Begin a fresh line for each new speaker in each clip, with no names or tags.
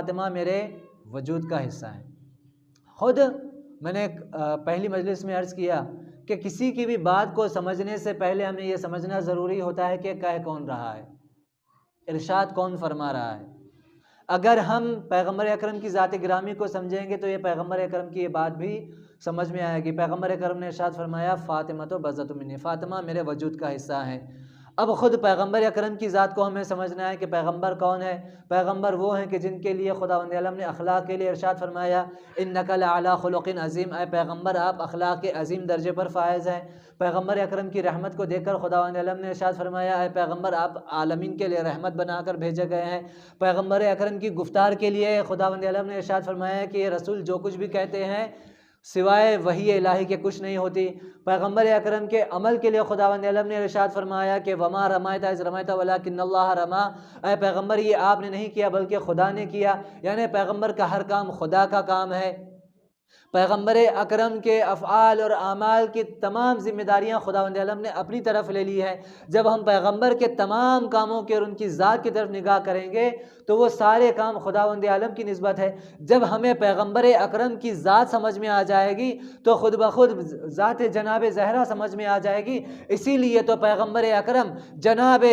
फ़ातिमा मेरे वजूद का हिस्सा है। खुद मैंने पहली मजलिस में अर्ज़ किया कि किसी की भी बात को समझने से पहले हमें यह समझना ज़रूरी होता है कि कह कौन रहा है, इरशाद कौन फरमा रहा है। अगर हम पैगम्बर अकरम की ज़ात गिरामी को समझेंगे तो ये पैगम्बर अकरम की ये बात भी समझ में आएगी। पैगम्बर अकरम ने इरशाद फरमाया फ़ातिमा तो बज़्ज़तु मिन्नी, फ़ातिमा मेरे वजूद का हिस्सा है। अब ख़ुद पैगम्बर अकरम की ज़ात को हमें समझना है कि पैगम्बर कौन है। पैगम्बर वो हैं कि जिनके लिए खुदावंद आलम ने अखलाक के लिए इरशाद फरमाया इन्नका लअला खुलुक़िन अज़ीम, ऐ पैगम्बर आप अखलाक के अज़ीम दर्जे पर फ़ाइज़ हैं। पैगम्बर अकरम की रहमत को देखकर खुदावंद आलम ने इरशाद फरमाया ऐ पैगम्बर आप आलमीन के लिए रहमत बनाकर भेजे गए हैं। पैगम्बर अकरम की गुफ्तार के लिए खुदावंद आलम ने इरशाद फरमाया कि ये रसूल जो कुछ भी कहते हैं सिवाय वही इलाही के कुछ नहीं होती। पैगम्बर अकरम के अमल के लिए खुदावंद आलम ने इरशाद फरमाया कि वमा रमायता इज़ रमायता वलाकिन्नल्लाह रमा, ऐ पैगम्बर ये आपने नहीं किया बल्कि खुदा ने किया। यानी पैगम्बर का हर काम खुदा का काम है। पैगम्बर अकरम के अफ़आल और आमाल की तमाम ज़िम्मेदारियाँ खुदावंद आलम ने अपनी तरफ ले ली है। जब हम पैगम्बर के तमाम कामों के और उनकी ज़ात की तरफ निगाह करेंगे तो वो सारे काम खुदावंद आलम की निस्बत है। जब हमें पैगम्बर अकरम की ज़ात समझ में आ जाएगी तो खुद ब खुद ज़ात जनाब ज़हरा समझ में आ जाएगी। इसीलिए तो पैगम्बर अकरम जनाब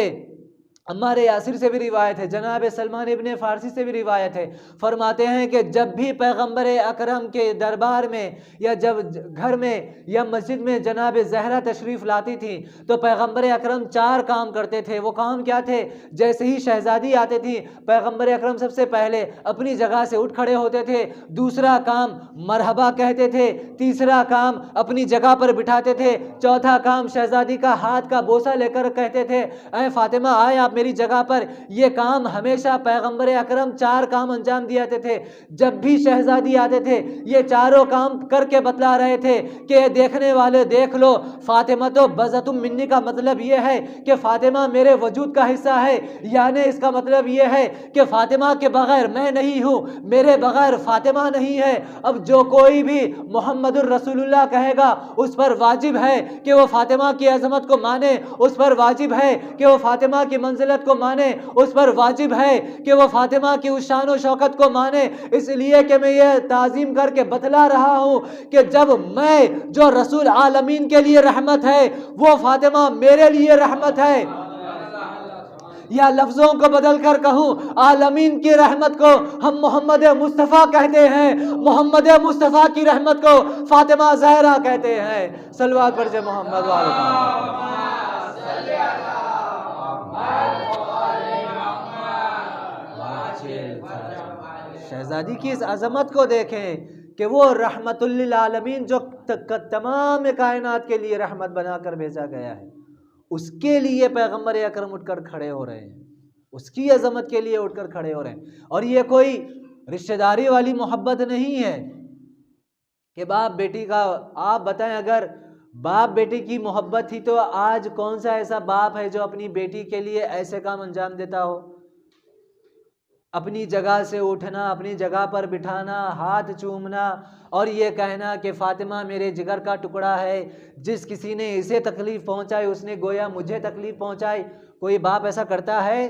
अम्मार यासिर से भी रिवायत है, जनाब सलमान इब्ने फ़ारसी से भी रिवायत है, फरमाते हैं कि जब भी पैगम्बर अकरम के दरबार में या जब घर में या मस्जिद में जनाब ज़हरा तशरीफ़ लाती थी तो पैगम्बर अकरम 4 काम करते थे। वो काम क्या थे? जैसे ही शहज़ादी आती थी पैगम्बर अकरम सबसे पहले अपनी जगह से उठ खड़े होते थे, दूसरा काम मरहबा कहते थे, तीसरा काम अपनी जगह पर बिठाते थे, चौथा काम शहज़ादी का हाथ का बोसा लेकर कहते थे ऐ फ़ातिमा आए आप मेरी जगह पर। ये काम हमेशा पैगम्बर अकरम 4 काम अंजाम दिए थे। जब भी शहजादी आते थे ये चारों काम करके बतला रहे थे कि देखने वाले देख लो, फातिमा तो बज़्ज़तु मिन्नी का मतलब ये है कि फातिमा मेरे वजूद का हिस्सा है। यानी इसका मतलब ये है कि फातिमा के बगैर मैं नहीं हूँ, मेरे बगैर फातिमा नहीं है। अब जो कोई भी मोहम्मदुर रसूलुल्लाह कहेगा उस पर वाजिब है कि वो फातिमा की अज़मत को माने, उस पर वाजिब है कि वो फातिमा की मंजिलत को माने, उस पर वाजिब है कि वो फातिमा की उस शान और शौकत को माने। इसलिए कि मैं ये ताज़ीम करके बतला रहा हूँ कि जब मैं जो रसूल आलमीन के लिए रहमत है वो फातिमा मेरे लिए रहमत है, या लफ्ज़ों को बदल कर कहूँ आलमीन की रहमत को हम मोहम्मद मुस्तफ़ा कहते हैं, मोहम्मद मुस्तफ़ा की रहमत को फातिमा ज़हरा कहते हैं। सलवात पर मोहम्मद शहजादी की इस अज़मत को देखें कि वो रहमतुल लिल आलमीन जो तमाम कायनात के लिए रहमत बनाकर भेजा गया है, उसके लिए पैगम्बर अकरम उठकर खड़े हो रहे हैं, उसकी अज़मत के लिए उठकर खड़े हो रहे हैं। और ये कोई रिश्तेदारी वाली मोहब्बत नहीं है कि बाप बेटी का। आप बताएं अगर बाप बेटी की मोहब्बत थी तो आज कौन सा ऐसा बाप है जो अपनी बेटी के लिए ऐसे काम अंजाम देता हो? अपनी जगह से उठना, अपनी जगह पर बिठाना, हाथ चूमना और ये कहना कि फ़ातिमा मेरे जिगर का टुकड़ा है, जिस किसी ने इसे तकलीफ़ पहुंचाई उसने गोया मुझे तकलीफ़ पहुंचाई। कोई बाप ऐसा करता है?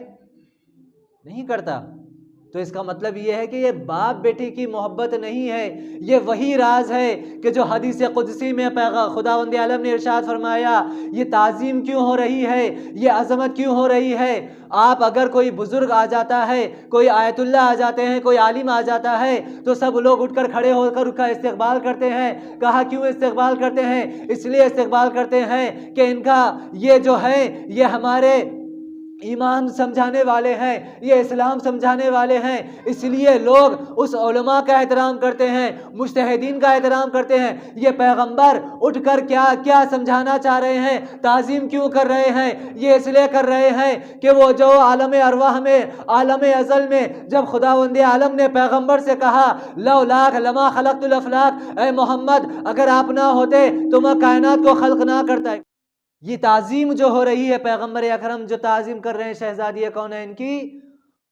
नहीं करता। तो इसका मतलब ये है कि ये बाप बेटी की मोहब्बत नहीं है, ये वही राज है कि जो हदीस कुदसी में खुदावंद आलम ने इरशाद फरमाया ये ताज़ीम क्यों हो रही है, ये अज़मत क्यों हो रही है। आप अगर कोई बुज़ुर्ग आ जाता है, कोई आयतुल्लाह आ जाते हैं, कोई आलिम आ जाता है तो सब लोग उठकर खड़े होकर उसका इस्तकबाल करते हैं। कहा क्यों इस्तकबाल करते हैं? इसलिए इस्तकबाल करते हैं कि इनका ये जो है ये हमारे ईमान समझाने वाले हैं, ये इस्लाम समझाने वाले हैं। इसलिए लोग उस उलमा का एहतराम करते हैं, मुज्तहिदीन का एहतराम करते हैं। ये पैगंबर उठकर क्या क्या समझाना चाह रहे हैं, ताज़ीम क्यों कर रहे हैं? ये इसलिए कर रहे हैं कि वो जो आलम अरवाह में, आलम अज़ल में जब खुदावंद आलम ने पैगंबर से कहा लौलाक लमा खलक़तुल अफ़लाक, ऐ मोहम्मद अगर आप ना होते तो मैं कायनात को खल्क़ ना करता। ये ताज़ीम जो हो रही है पैगम्बर अकरम जो ताज़ीम कर रहे हैं शहज़ादी कौन है इनकी,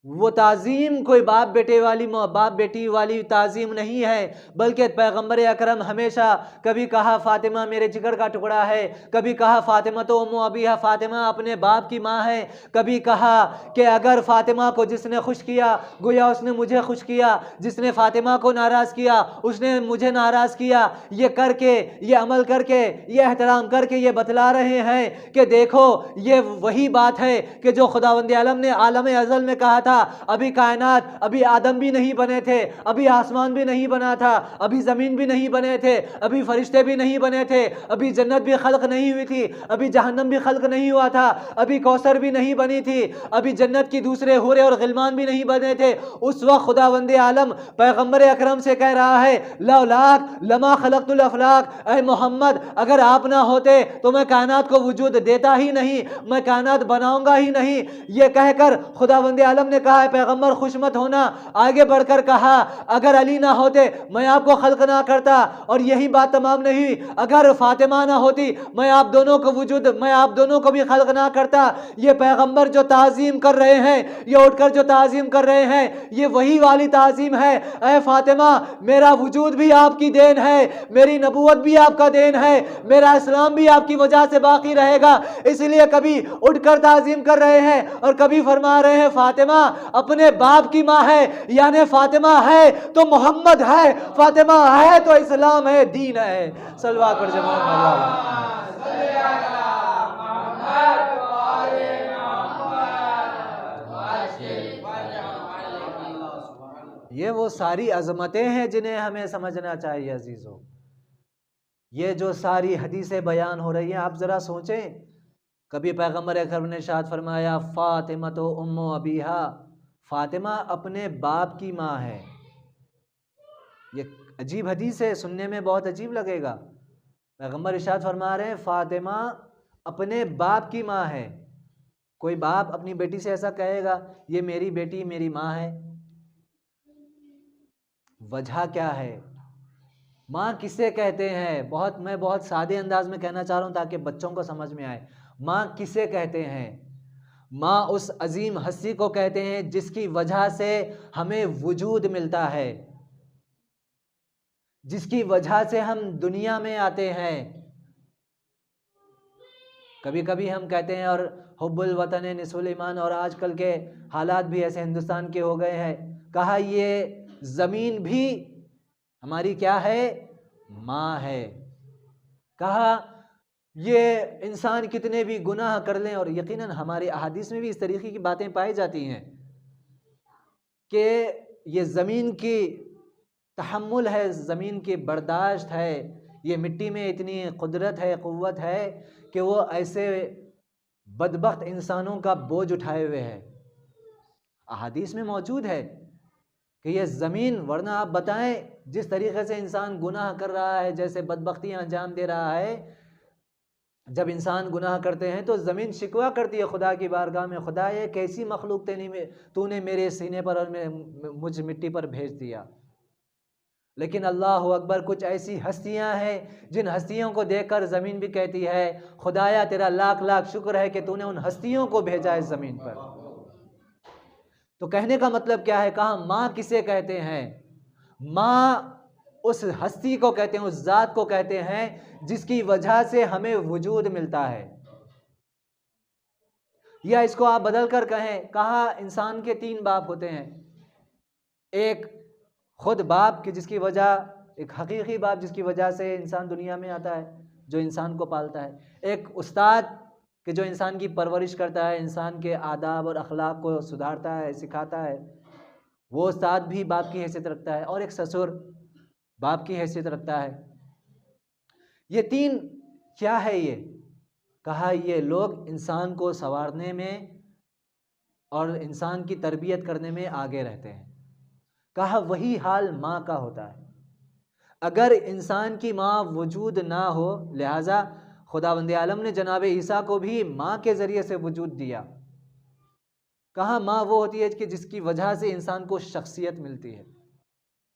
वो ताज़ीम कोई बाप बेटी वाली ताज़ीम नहीं है, बल्कि पैगंबर अकरम हमेशा कभी कहा फ़ातिमा मेरे जिगर का टुकड़ा है, कभी कहा फ़ातिमा तो उम्मु अबीहा, फ़ातिमा अपने बाप की माँ है, कभी कहा कि अगर फ़ातिमा को जिसने खुश किया गोया उसने मुझे खुश किया, जिसने फ़ातिमा को नाराज़ किया उसने मुझे नाराज़ किया। ये करके, ये अमल करके, ये एहतराम करके ये बतला रहे हैं कि देखो ये वही बात है कि जो खुदावंद आलम ने आलम अज़ल में कहा था। अभी कायनात, अभी आदम भी नहीं बने थे, अभी आसमान भी नहीं बना था, अभी ज़मीन भी नहीं बने थे, अभी फरिश्ते भी नहीं बने थे, अभी जन्नत भी खल्क नहीं हुई थी, अभी जहन्नम भी खल्क नहीं हुआ था, अभी कौसर भी नहीं बनी थी, अभी जन्नत की दूसरे हुरे और गिलमान भी नहीं बने थे। उस वक्त खुदावंद आलम पैगंबर अकरम से कह रहा है लौलाक लमा खलक़तुल अफ़लाक, ऐ मोहम्मद अगर आप ना होते तो मैं कायनात को वजूद देता ही नहीं, मैं कायनात बनाऊंगा ही नहीं। ये कहकर खुदावंद आलम ने कहा है पैगंबर खुश मत होना। आगे बढ़कर कहा अगर अली ना होते मैं आपको खल्क ना करता, और यही बात तमाम नहीं हुई, अगर फातिमा ना होती मैं आप दोनों को भी खल्क ना करता। ये पैगंबर जो ताज़ीम कर रहे हैं, ये उठकर जो ताज़ीम कर रहे हैं, ये वही वाली ताज़ीम है। ऐ फातिमा मेरा वजूद भी आपकी देन है, मेरी नबूवत भी आपका देन है, मेरा इस्लाम भी आपकी वजह से बाकी रहेगा। इसलिए कभी उठकर ताज़ीम कर रहे हैं और कभी फरमा रहे हैं फातिमा अपने बाप की माँ है, यानी फातिमा है तो मोहम्मद है, फातिमा है तो इस्लाम है, दीन है। सल्लल्लाहु अलैहि वसल्लम। ये वो सारी अजमतें हैं जिन्हें हमें समझना चाहिए अजीज़ों। ये जो सारी हदीसें बयान हो रही हैं, आप ज़रा सोचें, कभी पैगंबर अकरम ने इरशाद फरमाया फ़ातिमा तो उम्मु अबीहा, फ़ातिमा अपने बाप की माँ है। ये अजीब हदीस है, सुनने में बहुत अजीब लगेगा। पैगंबर इरशाद फरमा रहे हैं फ़ातिमा अपने बाप की माँ है। कोई बाप अपनी बेटी से ऐसा कहेगा ये मेरी बेटी मेरी माँ है? वजह क्या है? माँ किसे कहते हैं? मैं बहुत सादे अंदाज में कहना चाह रहा हूँ ताकि बच्चों को समझ में आए। माँ किसे कहते हैं? माँ उस अजीम हस्ती को कहते हैं जिसकी वजह से हमें वजूद मिलता है, जिसकी वजह से हम दुनिया में आते हैं। कभी कभी हम कहते हैं और हुब्बुल वतन निसुल ईमान, और आजकल के हालात भी ऐसे हिंदुस्तान के हो गए हैं। कहा ये ज़मीन भी हमारी क्या है? माँ है। कहा ये इंसान कितने भी गुनाह कर लें, और यकीनन हमारे अहादीस में भी इस तरीके की बातें पाई जाती हैं कि ये ज़मीन की तहम्मुल है, ज़मीन की बर्दाश्त है, ये मिट्टी में इतनी कुदरत है, क़ुव्वत है कि वो ऐसे बदबख्त इंसानों का बोझ उठाए हुए है। अहादीस में मौजूद है कि ये ज़मीन, वरना आप बताएं जिस तरीके से इंसान गुनाह कर रहा है, जैसे बदबख्तियाँ अंजाम दे रहा है, जब इंसान गुनाह करते हैं तो ज़मीन शिकवा करती है खुदा की बारगाह में, खुदा ये कैसी मखलूक तूने मेरे सीने पर और मुझ मिट्टी पर भेज दिया। लेकिन अल्लाह अकबर, कुछ ऐसी हस्तियां हैं जिन हस्तियों को देखकर ज़मीन भी कहती है खुदाया तेरा लाख लाख शुक्र है कि तूने उन हस्तियों को भेजा इस ज़मीन पर। तो कहने का मतलब क्या है? कहा माँ किसे कहते हैं? माँ उस हस्ती को कहते हैं, उस ज़ात को कहते हैं जिसकी वजह से हमें वजूद मिलता है। या इसको आप बदल कर कहें, कहा इंसान के 3 बाप होते हैं। एक खुद बाप की जिसकी वजह, एक हकीकी बाप जिसकी वजह से इंसान दुनिया में आता है, जो इंसान को पालता है। एक उस्ताद कि जो इंसान की परवरिश करता है, इंसान के आदाब और अखलाक को सुधारता है, सिखाता है, वो उस्ताद भी बाप की हैसियत रखता है। और एक ससुर बाप की हैसियत रखता है। ये 3 क्या है ये? कहा ये लोग इंसान को संवारने में और इंसान की तरबियत करने में आगे रहते हैं। कहा वही हाल माँ का होता है। अगर इंसान की माँ वजूद ना हो, लिहाजा खुदावंद आलम ने जनाब ईसा को भी माँ के ज़रिए से वजूद दिया। कहा माँ वो होती है कि जिसकी वजह से इंसान को शख्सियत मिलती है,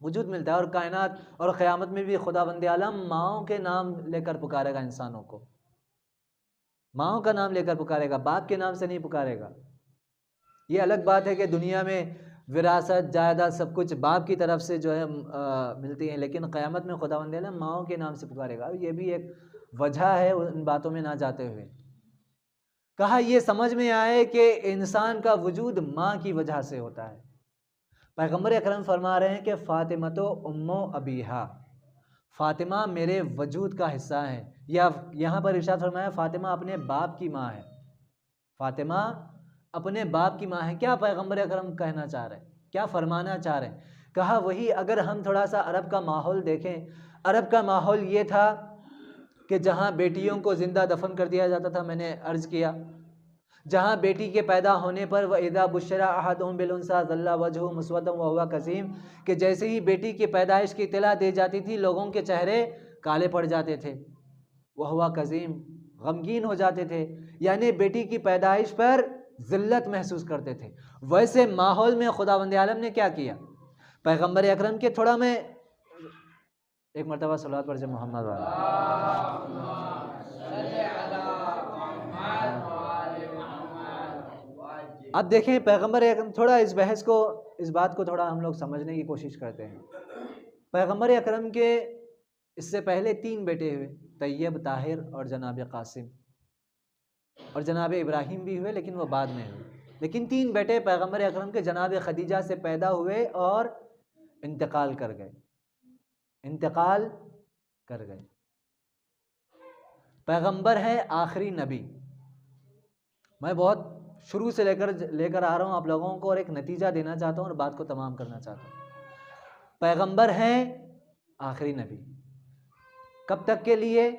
वजूद मिलता है। और कायनात और क़यामत में भी खुदावंद आलम माँओं के नाम लेकर पुकारेगा इंसानों को, माँओं का नाम लेकर पुकारेगा, बाप के नाम से नहीं पुकारेगा। ये अलग बात है कि दुनिया में विरासत जायदाद सब कुछ बाप की तरफ से जो है मिलती हैं, लेकिन क़यामत में खुदावंद आलम माओ के नाम से पुकारेगा। ये भी एक वजह है उन बातों में ना जाते हुए। कहा ये समझ में आए कि इंसान का वजूद माँ की वजह से होता है। पैगम्बर अकरम फरमा रहे हैं कि फ़ातिमा तो उम्मो अबीहा, फ़ातिमा मेरे वजूद का हिस्सा है। या यहाँ पर इरशाद फरमाया फ़ातिमा अपने बाप की माँ है, फ़ातिमा अपने बाप की माँ है। क्या पैगम्बर अकरम कहना चाह रहे हैं, क्या फरमाना चाह रहे हैं? कहा वही, अगर हम थोड़ा सा अरब का माहौल देखें, अरब का माहौल ये था कि जहाँ बेटियों को ज़िंदा दफन कर दिया जाता था, मैंने अर्ज़ किया, जहाँ बेटी के पैदा होने पर व इज़ा बुश्शरा अहदुहुम बिल उन्सा ज़ल्ला वजहु मुस्वद्दन व हुवा कज़ीम, कि जैसे ही बेटी की पैदाइश की इत्तला दी जाती थी लोगों के चेहरे काले पड़ जाते थे, व हुवा कज़ीम, गमगीन हो जाते थे, यानी बेटी की पैदाइश पर ज़िल्लत महसूस करते थे। वैसे माहौल में खुदावंद आलम ने क्या किया, पैगम्बर अकरम के थोड़ा में एक मरतबा सलावत पढ़ मोहम्मद वाला। अब देखें पैगम्बर अकरम, थोड़ा इस बहस को, इस बात को थोड़ा हम लोग समझने की कोशिश करते हैं। पैगम्बर अकरम के इससे पहले 3 बेटे हुए, तैयब, ताहिर और जनाब कासिम, और जनाब इब्राहिम भी हुए लेकिन वो बाद में हुए। लेकिन 3 बेटे पैगम्बर अकरम के जनाब खदीजा से पैदा हुए और इंतकाल कर गए, इंतकाल कर गए। पैगम्बर है आखिरी नबी। मैं बहुत शुरू से लेकर आ रहा हूँ आप लोगों को, और एक नतीजा देना चाहता हूँ और बात को तमाम करना चाहता हूँ। पैगम्बर हैं आखिरी नबी, कब तक के लिए?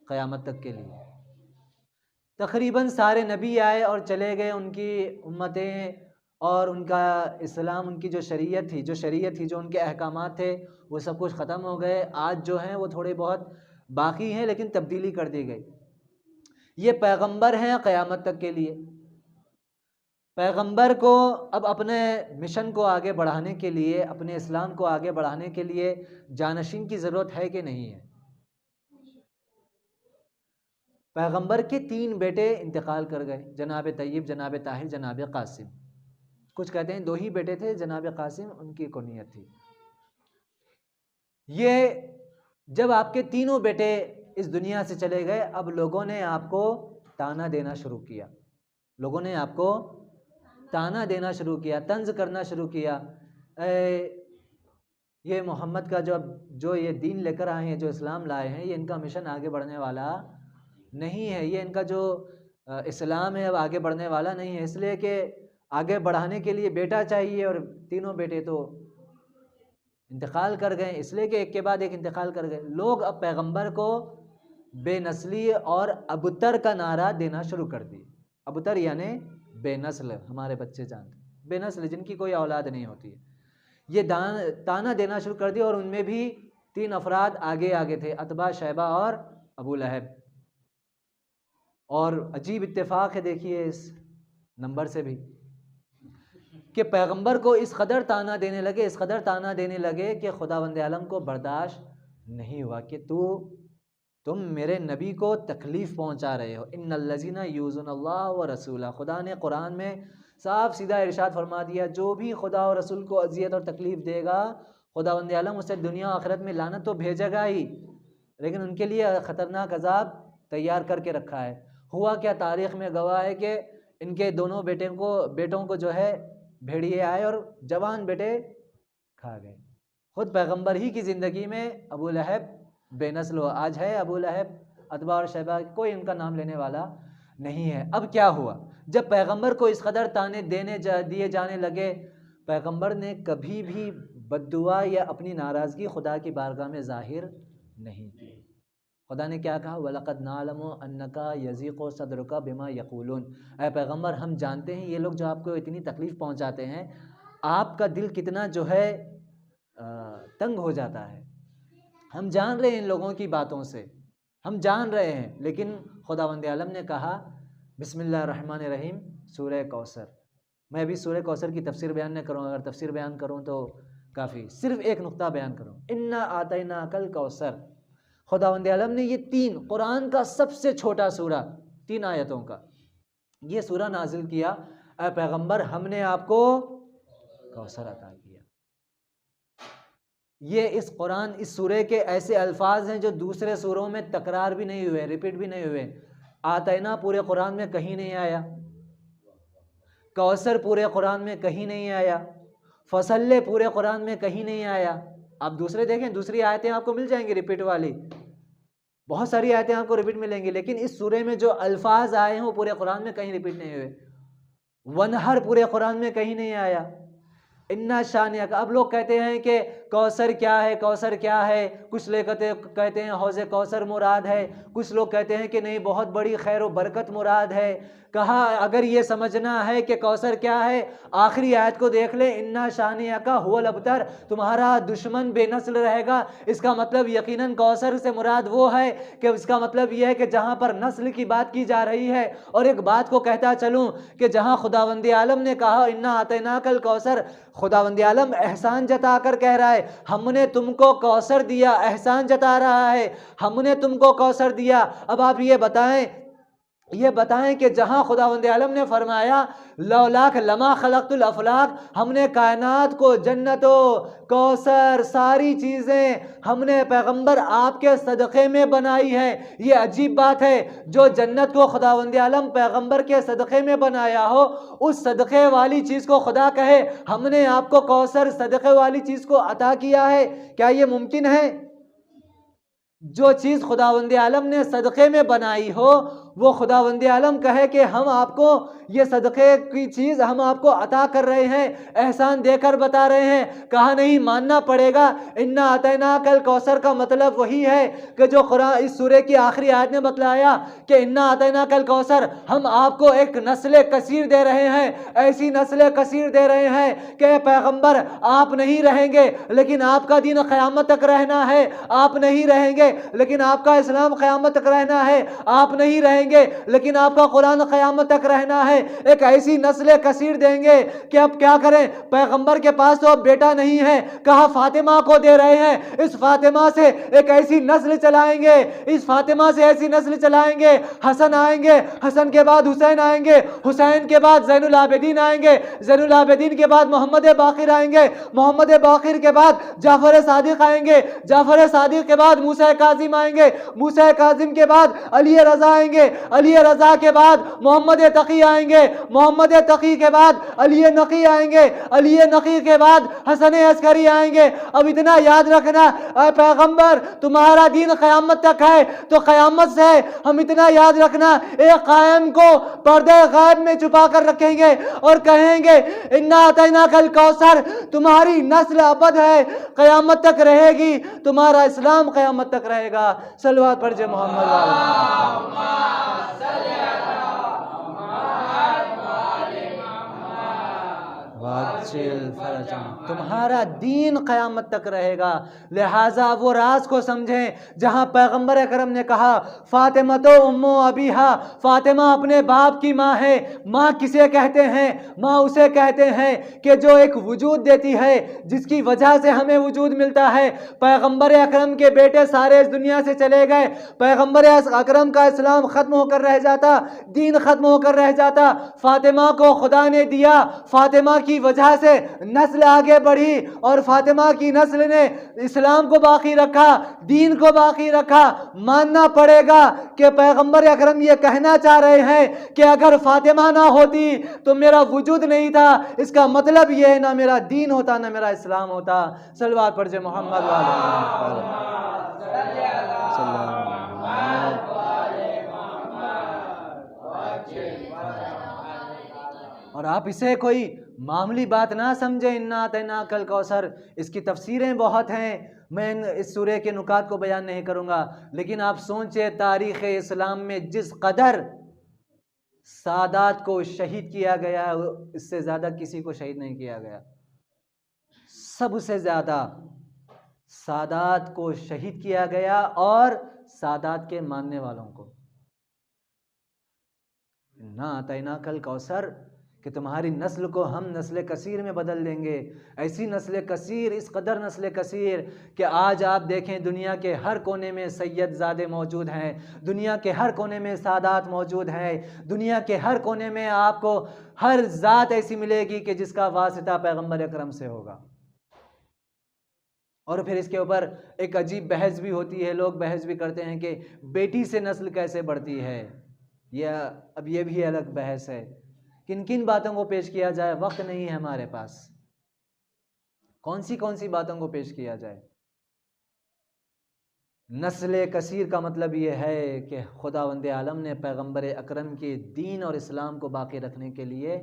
क़यामत तक के लिए। तकरीबन सारे नबी आए और चले गए, उनकी उम्मतें और उनका इस्लाम, उनकी जो शरीयत थी, जो उनके अहकामात थे, वो सब कुछ ख़त्म हो गए। आज जो हैं वो थोड़े बहुत बाकी हैं लेकिन तब्दीली कर दी गई। ये पैगम्बर हैं क़यामत तक के लिए। पैगम्बर को अब अपने मिशन को आगे बढ़ाने के लिए, अपने इस्लाम को आगे बढ़ाने के लिए जानशीन की ज़रूरत है कि नहीं है? पैगम्बर के 3 बेटे इंतकाल कर गए, जनाब तैयब, जनाब ताहिर, जनाब कासिम। कुछ कहते हैं 2 ही बेटे थे, जनाब कासिम उनकी कुनियत थी। ये जब आपके तीनों बेटे इस दुनिया से चले गए, अब लोगों ने आपको ताना देना शुरू किया, लोगों ने आपको ताना देना शुरू किया, तंज करना शुरू किया। ये मोहम्मद का जो ये दीन लेकर आए हैं, जो इस्लाम लाए हैं, ये इनका मिशन आगे बढ़ने वाला नहीं है, ये इनका जो इस्लाम है अब आगे बढ़ने वाला नहीं है, इसलिए कि आगे बढ़ाने के लिए बेटा चाहिए और तीनों बेटे तो इंतकाल कर गए, इसलिए कि एक के बाद एक इंतकाल कर गए। लोग अब पैगम्बर को बेनस्ली और अबतर का नारा देना शुरू कर दिए। अबतर यानी बेनस्ल, हमारे बच्चे जानते, बेनस्ल जिनकी कोई औलाद नहीं होती है, ये ताना देना शुरू कर दिया। और उनमें भी 3 अफराद आगे आगे थे, अतबा, शैबा और अबू लहब। और अजीब इत्तेफाक है, देखिए इस नंबर से भी, कि पैगंबर को इस कदर ताना देने लगे, इस कदर ताना देने लगे कि खुदावंद आलम को बर्दाश्त नहीं हुआ कि तुम मेरे नबी को तकलीफ़ पहुंचा रहे हो। इन्नल्लज़ीना यूज़ुनल्लाह व रसूला, खुदा ने कुरान में साफ सीधा इरशाद फरमा दिया, जो भी खुदा और रसूल को अजियत और तकलीफ़ देगा, खुदावंद आलम उसे दुनिया आखिरत में लानत तो भेजेगा ही, लेकिन उनके लिए ख़तरनाक अजाब तैयार करके रखा है। हुआ क्या, तारीख़ में गवाह है कि इनके दोनों बेटों को जो है भेड़िए आए और जवान बेटे खा गए। खुद पैगंबर ही की ज़िंदगी में अबू लहब बेनस्ल हो, आज है अबू लहब, अतबा और शैबा, कोई उनका नाम लेने वाला नहीं है। अब क्या हुआ, जब पैगंबर को इस कदर ताने दिए जाने लगे, पैगंबर ने कभी भी बद्दुआ या अपनी नाराज़गी खुदा की बारगाह में ज़ाहिर नहीं की। खुदा ने क्या कहा, वलक़द नालमु अन्नका यज़ीक़ु सदरुका बिमा यक़ूलून, ऐ पैगंबर हम जानते हैं ये लोग जो आपको इतनी तकलीफ़ पहुंचाते हैं, आपका दिल कितना जो है तंग हो जाता है। हम जान रहे हैं इन लोगों की बातों से, हम जान रहे हैं, लेकिन खुदावंद आलम ने कहा बिस्मिल्लाहिर्रहमानिर्रहीम, सूरह कौसर। मैं अभी सूरह कौसर की तफसीर बयान न करूँ, अगर तफसीर बयान करूँ तो काफ़ी, सिर्फ एक नुक्ता बयान करूँ, इन्ना आतैना कल कौसर। खुदावंद आलम ने ये 3 कुरान का सबसे छोटा सूरा, 3 आयतों का ये सूरा नाजिल किया। ऐ पैगंबर हमने आपको कौसर अता किया। ये इस कुरान, इस सूरे के ऐसे अल्फाज हैं जो दूसरे सूरों में तकरार भी नहीं हुए, रिपीट भी नहीं हुए। आतैना पूरे कुरान में कहीं नहीं आया, कौसर पूरे कुरान में कहीं नहीं आया, फसल्ले पूरे कुरान में कहीं नहीं आया। आप दूसरे देखें, दूसरी आयतें आपको मिल जाएंगी रिपीट वाली, बहुत सारी आयतें आपको रिपीट मिलेंगी, लेकिन इस सूरे में जो अल्फाज आए हैं वो पूरे कुरान में कहीं रिपीट नहीं हुए। वनहर पूरे कुरान में कहीं नहीं आया। इन्ना शानिया का, अब लोग कहते हैं कि कौसर क्या है, कौसर क्या है, कुछ लोग कहते हैं हौज़े कौसर मुराद है, कुछ लोग कहते हैं कि नहीं बहुत बड़ी खैर व बरकत मुराद है। कहा अगर ये समझना है कि कौसर क्या है, आखिरी आयत को देख ले, इन्ना शानिया का हुवल अबतर, तुम्हारा दुश्मन बेनस्ल रहेगा। इसका मतलब यकीनन कौसर से मुराद वो है कि इसका मतलब यह है कि जहाँ पर नस्ल की बात की जा रही है। और एक बात को कहता चलूँ कि जहाँ खुदावंद आलम ने कहा इन्ना आतैनाकल कौसर, खुदावंद आलम एहसान जता कर कह रहा है हमने तुमको कौसर दिया, एहसान जता रहा है हमने तुमको कौसर दिया। अब आप ये बताएं कि जहां खुदावंद आलम ने फरमाया लौलाक लमा खलक़तुल अफलाक, हमने कायनात को, जन्नतों, कौसर, सारी चीज़ें हमने पैगंबर आपके सदक़े में बनाई है। ये अजीब बात है, जो जन्नत को खुदावंद आलम पैगंबर के सदक़े में बनाया हो, उस सदक़े वाली चीज़ को खुदा कहे हमने आपको कौसर सदक़े वाली चीज़ को अता किया है। क्या ये मुमकिन है? जो चीज़ खुदावंद आलम ने सदक़े में बनाई हो वो खुदावंद आलम कहे कि हम आपको ये सदक़े की चीज़ हम आपको अता कर रहे हैं, एहसान देकर बता रहे हैं। कहा नहीं, मानना पड़ेगा। इन्ना अतैनाकल कौसर का मतलब वही है कि जो कुरान इस सूरे की आखिरी आयत ने बतलाया कि इन्ना अतैनाकल कौसर, हम आपको एक नस्ल कसीर दे रहे हैं, ऐसी नस्ल कसीर दे रहे हैं कि पैगंबर आप नहीं रहेंगे लेकिन आपका दीन क़यामत तक रहना है, आप नहीं रहेंगे लेकिन आपका इस्लाम क़यामत तक रहना है, आप नहीं रहेंगे लेकिन आपका कुरान क़यामत तक रहना है। एक ऐसी नस्ल कसीर देंगे कि अब क्या करें, पैगंबर के पास तो अब बेटा नहीं है, कहा फातिमा को दे रहे हैं। इस फातिमा से एक ऐसी नस्ल चलाएंगे, इस फातिमा से ऐसी नस्ल चलाएंगे, हसन आएंगे, हसन के बाद हुसैन आएंगे, हुसैन के बाद ज़ैनुल आबिदीन आएंगे, ज़ैनुल आबिदीन के बाद मोहम्मद बाक़िर आएंगे, मोहम्मद बाक़िर के बाद जाफ़र सादिक आएंगे, जाफ़र सादिक के बाद मूसा काज़िम आएंगे, मूसा काज़िम के बाद अली रज़ा आएंगे, अली रज़ा के बाद मोहम्मद तकी आएंगे, मोहम्मद तकी के बाद अली नकी आएंगे, अली नकी के बाद हसन अस्करी आएंगे। अब इतना याद रखना, पैगंबर तुम्हारा दीन क़यामत तक है, तो क़यामत से हम इतना याद रखना, एक कायम को पर्दे गायब में छुपा कर रखेंगे और कहेंगे इन्ना अतैनाकल कौसर, तुम्हारी नस्ल अबद है, क़यामत तक रहेगी, तुम्हारा इस्लाम क़यामत तक रहेगा। सल्लल्लाहु अलैहि मोहम्मद। तुम्हारा दीन क़यामत तक रहेगा। लिहाजा वो राज को समझें जहाँ पैगंबर अकरम ने कहा फातिमा तो उम्मो अबीहा, फातिमा अपने बाप की माँ है। माँ किसे कहते हैं? माँ उसे कहते हैं कि जो एक वजूद देती है, जिसकी वजह से हमें वजूद मिलता है। पैगंबर अकरम के बेटे सारे इस दुनिया से चले गए, पैगंबर अकरम का इस्लाम ख़त्म होकर रह जाता, दीन ख़त्म होकर रह जाता। फातिमा को खुदा ने दिया, फातिमा की वजह से नस्ल आगे बढ़ी और फातिमा की नस्ल ने इस्लाम को बाकी रखा, दीन को बाकी रखा। मानना पड़ेगा कि पैगंबर अकरम ये कहना चाह रहे हैं कि अगर फातिमा ना होती तो मेरा वजूद नहीं था। इसका मतलब ये है ना मेरा दीन होता ना मेरा इस्लाम होता। सल्लल्लाहु अलैहि मोहम्मद। और आप इसे कोई मामूली बात ना समझे, इन्ना अतैनाकल कौसर, इसकी तफसीरें बहुत हैं। मैं इस सूरे के नुकात को बयान नहीं करूँगा, लेकिन आप सोचें तारीख़ इस्लाम में जिस कदर सादात को शहीद किया गया, इससे ज़्यादा किसी को शहीद नहीं किया गया। सबसे ज़्यादा सादात को शहीद किया गया और सादात के मानने वालों को। ना अतैनाकल कौसर, कि तुम्हारी नस्ल को हम नस्ल कसीर में बदल देंगे। ऐसी नस्ल कसीर, इस कदर नस्ल कसीर कि आज आप देखें दुनिया के हर कोने में सैयदजादे मौजूद हैं, दुनिया के हर कोने में सादात मौजूद हैं, दुनिया के हर कोने में आपको हर ज़ात ऐसी मिलेगी कि जिसका वास्ता पैगंबर अकरम से होगा। और फिर इसके ऊपर एक अजीब बहस भी होती है, लोग बहस भी करते हैं कि बेटी से नस्ल कैसे बढ़ती है। अब ये भी अलग बहस है। किन किन बातों को पेश किया जाए, वक्त नहीं है हमारे पास। कौन सी बातों को पेश किया जाए। नस्ल कसीर का मतलब ये है कि खुदावंद आलम ने पैगंबर अकरम के दीन और इस्लाम को बाकी रखने के लिए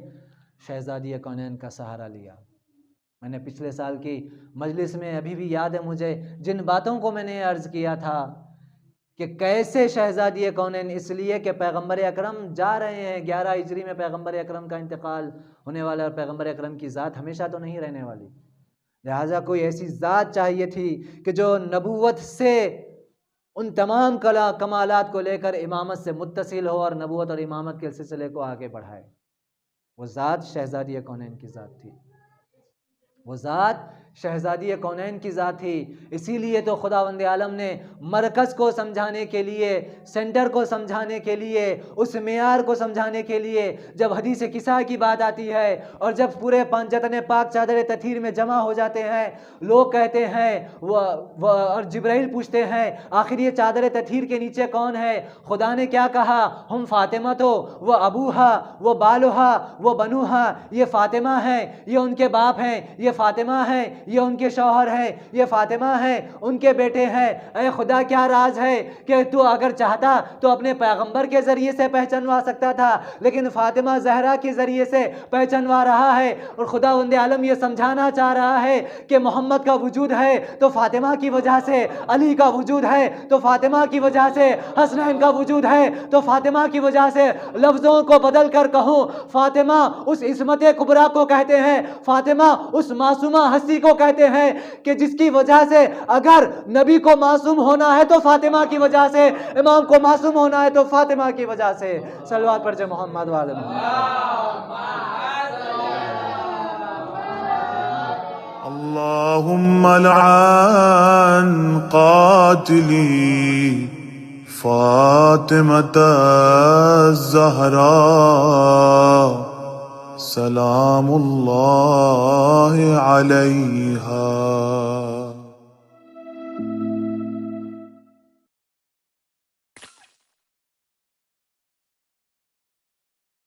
शहज़ादी कौनैन का सहारा लिया। मैंने पिछले साल की मजलिस में अभी भी याद है मुझे, जिन बातों को मैंने अर्ज़ किया था कि कैसे शहज़ादी कौनैन, इसलिए कि पैगंबर अकरम जा रहे हैं, 11 हिजरी में पैगंबर अकरम का इंतकाल होने वाला है और पैगंबर अकरम की ज़ात हमेशा तो नहीं रहने वाली। लिहाजा कोई ऐसी ज़ात चाहिए थी कि जो नबूवत से उन तमाम कमालात को लेकर इमामत से मुत्तसिल हो और नबूवत और इमामत के सिलसिले को आगे बढ़ाए। वो ज़ात शहज़ादी कौनैन की ज़ात थी, वो ज़ात शहज़ादी कौनैन की ज़ात थी। इसीलिए तो खुदावंद आलम ने मरकज़ को समझाने के लिए, सेंटर को समझाने के लिए, उस मेयार को समझाने के लिए जब हदीस किसा की बात आती है और जब पूरे पंजतन पाक चादर तथीर में जमा हो जाते हैं, लोग कहते हैं और जिब्राइल पूछते हैं आखिर ये चादर तथीर के नीचे कौन है। खुदा ने क्या कहा, हम फातिमा तो वो अबूहा वो बालुहा वो बनुहा, ये फातिमा है, ये उनके बाप हैं, ये फातिमा है, ये उनके शौहर हैं, ये फातिमा हैं, उनके बेटे हैं। ऐ खुदा क्या राज है कि तू अगर चाहता तो अपने पैगंबर के ज़रिए से पहचानवा सकता था, लेकिन फातिमा ज़हरा के ज़रिए से पहचानवा रहा है। और खुदावंद आलम ये समझाना चाह रहा है कि मोहम्मद का वजूद है तो फातिमा की वजह से, अली का वजूद है तो फातिमा की वजह से, हसनैन का वजूद है तो फातिमा की वजह से। लफ्ज़ों को बदल कर कहूँ, फातिमा उस इस्मत कुबरा को कहते हैं, फातिमा उस मासूमा हस्ती को कहते हैं कि जिसकी वजह से अगर नबी को मासूम होना है तो फातिमा की वजह से, इमाम को मासूम होना है तो फातिमा की वजह से। सलवात पर जो मोहम्मद वाले
अल्लाहुम्मा लअन कातिली फातिमता ज़हरा सलामुल्लाहि अलैहा।